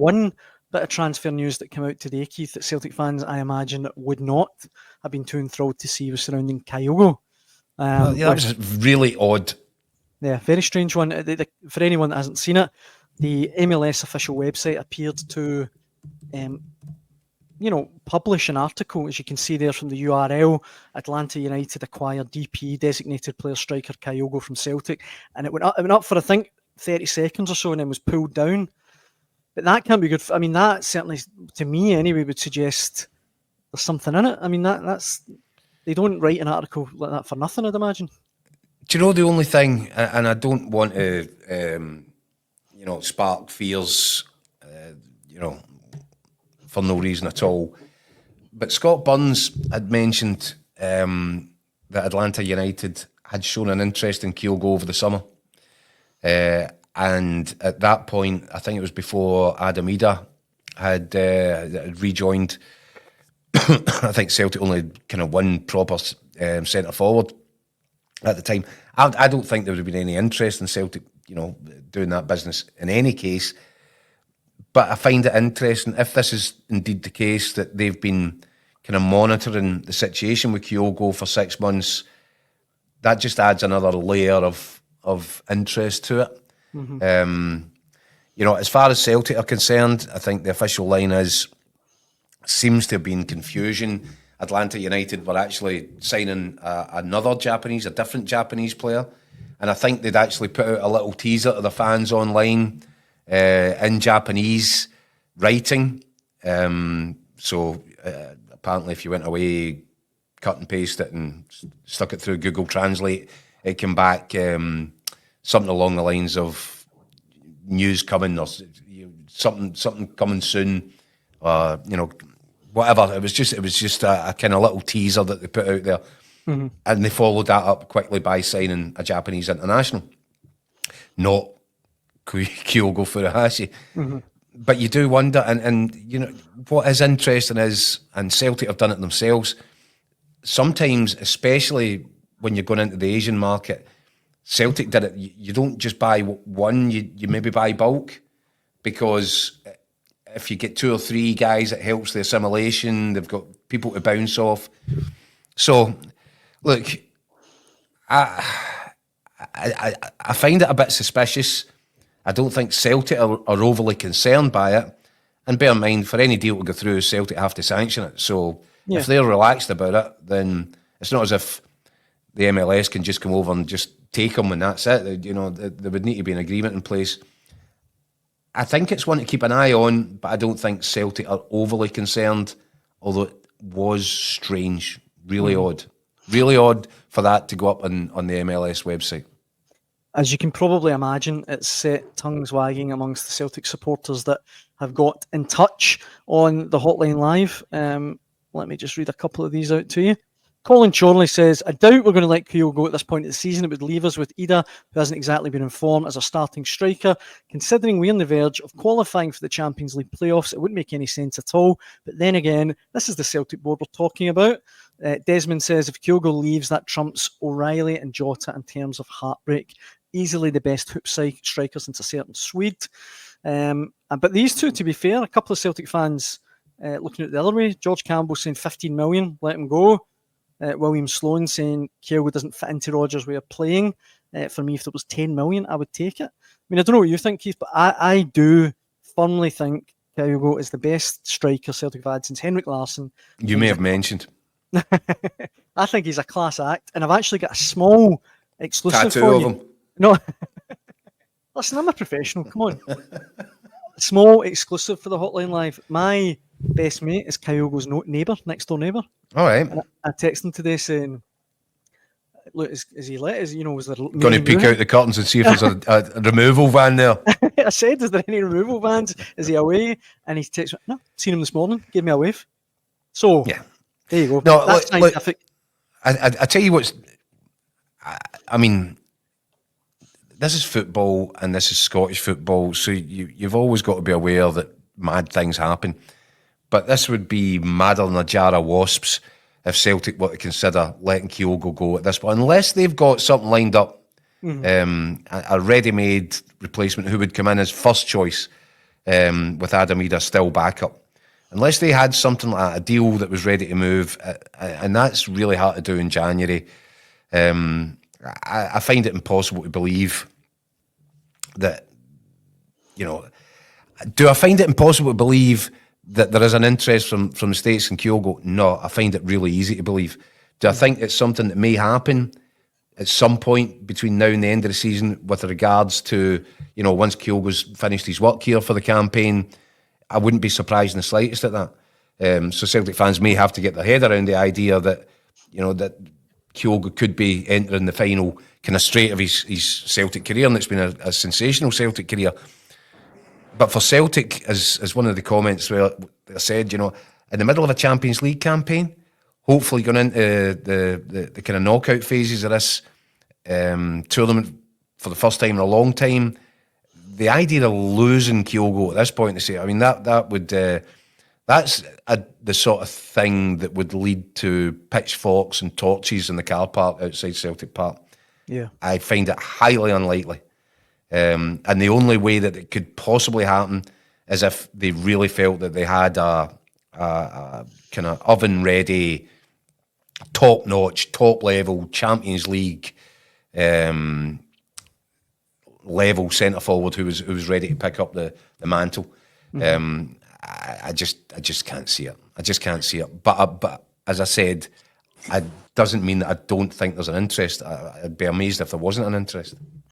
One bit of transfer news that came out today, Keith, that Celtic fans, I imagine, would not have been too enthralled to see was surrounding Kyogo. That was really odd. Yeah, very strange one. For anyone that hasn't seen it, the MLS official website appeared to, publish an article, as you can see there from the URL. Atlanta United acquired DP, designated player striker Kyogo from Celtic, and it went up for, I think, 30 seconds or so, and then was pulled down. But that can't be good. I mean, that certainly, to me anyway, would suggest there's something in it. I mean, that's they don't write an article like that for nothing, I'd imagine. Do you know the only thing, and I don't want to, spark fears, for no reason at all, but Scott Burns had mentioned that Atlanta United had shown an interest in Kyogo over the summer. And at that point, I think it was before Adam Ida had rejoined. I think Celtic only kind of one proper centre forward at the time. I don't think there would have been any interest in Celtic, doing that business in any case. But I find it interesting, if this is indeed the case, that they've been kind of monitoring the situation with Kyogo for 6 months. That just adds another layer of interest to it. Mm-hmm. As far as Celtic are concerned, I think the official line seems to have been confusion. Atlanta United were actually signing a different Japanese player, and I think they'd actually put out a little teaser to the fans online in Japanese writing. So apparently, if you went away, cut and paste it, and stuck it through Google Translate, it came back. Something along the lines of news coming, or something coming soon, whatever. It was just a kind of little teaser that they put out there, mm-hmm. and they followed that up quickly by signing a Japanese international, not Kyogo Furuhashi. Mm-hmm. But you do wonder, and what is interesting is, and Celtic have done it themselves. Sometimes, especially when you're going into the Asian market, Celtic did it. You don't just buy one, you maybe buy bulk, because if you get 2 or 3 guys, it helps the assimilation. They've got people to bounce off. So, look, I find it a bit suspicious. I don't think Celtic are overly concerned by it. And bear in mind, for any deal to go through, Celtic have to sanction it. So if they're relaxed about it, then it's not as if the MLS can just come over and just take them and that's it. There would need to be an agreement in place. I think it's one to keep an eye on, but I don't think Celtic are overly concerned, although it was strange, really odd for that to go up on the MLS website. As you can probably imagine, it's set tongues wagging amongst the Celtic supporters that have got in touch on the Hotline Live. Let me just read a couple of these out to you. Colin Chorley says, I doubt we're going to let Kyogo go at this point of the season. It would leave us with Ida, who hasn't exactly been informed as a starting striker. Considering we're on the verge of qualifying for the Champions League playoffs, it wouldn't make any sense at all. But then again, this is the Celtic board we're talking about. Desmond says, if Kyogo leaves, that trumps O'Reilly and Jota in terms of heartbreak. Easily the best hoop striker since a certain Swede. But these two, to be fair, a couple of Celtic fans looking at it the other way. George Campbell saying 15 million, let him go. William Sloan saying Kyogo doesn't fit into Rodgers' way of playing. For me, if it was 10 million, I would take it. I mean, I don't know what you think, Keith, but I do firmly think Kyogo is the best striker Celtic have had since Henrik Larsson. You may have mentioned. I think he's a class act, and I've actually got a small exclusive tattoo for of you. him. No, listen, I'm a professional. Come on. Small exclusive for the Hotline Live. My best mate is Kyogo's next door neighbour. All right. And I texted him today saying, "Look, is he let? Was there going to peek out the curtains and see if there's a removal van there?" I said, "Is there any removal vans? Is he away?" And he texted me, "No, seen him this morning. Gave me a wave." So yeah, there you go. No, that's scientific. I tell you what's. I mean, this is football and this is Scottish football, so you've always got to be aware that mad things happen. But this would be madder than a jar of wasps if Celtic were to consider letting Kyogo go at this point, unless they've got something lined up, a ready-made replacement who would come in as first choice. with Adam Idah still back up. Unless they had something like a deal that was ready to move, and that's really hard to do in January. I find it impossible to believe that, do I find it impossible to believe that there is an interest from the States in Kyogo? No, I find it really easy to believe. Do I think it's something that may happen at some point between now and the end of the season with regards to, once Kyogo's finished his work here for the campaign? I wouldn't be surprised in the slightest at that. So Celtic fans may have to get their head around the idea that, that Kyogo could be entering the final kind of straight of his Celtic career, and it's been a sensational Celtic career. But for Celtic, as one of the comments where I said, in the middle of a Champions League campaign, hopefully going into the kind of knockout phases of this tournament for the first time in a long time, the idea of losing Kyogo at this point, to say, I mean, that would that's the sort of thing that would lead to pitchforks and torches in the car park outside Celtic Park. Yeah, I find it highly unlikely. And the only way that it could possibly happen is if they really felt that they had a kind of oven-ready, top-notch, top-level Champions League level centre-forward who was ready to pick up the mantle. Mm-hmm. I just can't see it. I just can't see it. But as I said, it doesn't mean that I don't think there's an interest. I'd be amazed if there wasn't an interest.